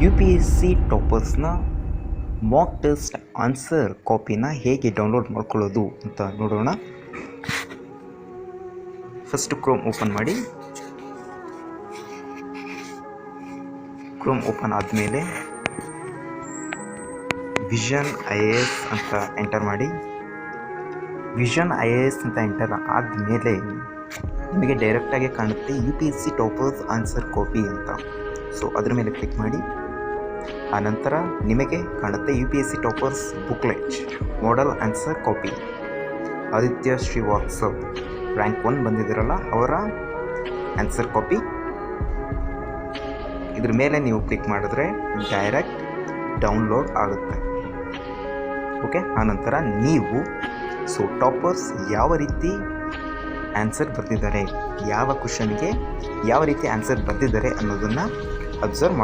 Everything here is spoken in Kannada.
UPSC ಟಾಪರ್ಸ್ನ ಮಾಕ್ ಟೆಸ್ಟ್ ಆನ್ಸರ್ ಕಾಪಿನ ಹೇಗೆ ಡೌನ್ಲೋಡ್ ಮಾಡ್ಕೊಳ್ಳೋದು ಅಂತ ನೋಡೋಣ. ಫಸ್ಟ್ ಕ್ರೋಮ್ ಓಪನ್ ಮಾಡಿ. ಕ್ರೋಮ್ ಓಪನ್ ಆದಮೇಲೆ ವಿಷನ್ IAS ಅಂತ ಎಂಟರ್ ಮಾಡಿ. ವಿಷನ್ IAS ಅಂತ ಎಂಟರ್ ಆದಮೇಲೆ ನಿಮಗೆ ಡೈರೆಕ್ಟಾಗಿ ಕಾಣುತ್ತೆ UPSC ಟಾಪರ್ಸ್ ಆನ್ಸರ್ ಕಾಪಿ ಅಂತ. ಸೊ ಅದ್ರ ಮೇಲೆ ಕ್ಲಿಕ್ ಮಾಡಿ. ಆನಂತರ ನಿಮಗೆ ಕಾಣುತ್ತೆ UPSC toppers booklet model answer copy, Aditya Srivastav rank 1 ಬಂದಿದ್ದೀರಲ್ಲ ಅವರ ಆನ್ಸರ್ ಕಾಪಿ. ಇದ್ರ ಮೇಲೆ ನೀವು ಕ್ಲಿಕ್ ಮಾಡಿದ್ರೆ ಡೈರೆಕ್ಟ್ ಡೌನ್ಲೋಡ್ ಆಗುತ್ತೆ. ಓಕೆ, ಆನಂತರ ನೀವು ಟಾಪರ್ಸ್ ಯಾವ ರೀತಿ ಆನ್ಸರ್ ಬರೆದಿದ್ದಾರೆ, ಯಾವ ಕ್ವಶನ್ಗೆ ಯಾವ ರೀತಿ ಆನ್ಸರ್ ಬರೆದಿದ್ದಾರೆ ಅನ್ನೋದನ್ನು ಅಬ್ಸರ್ವ್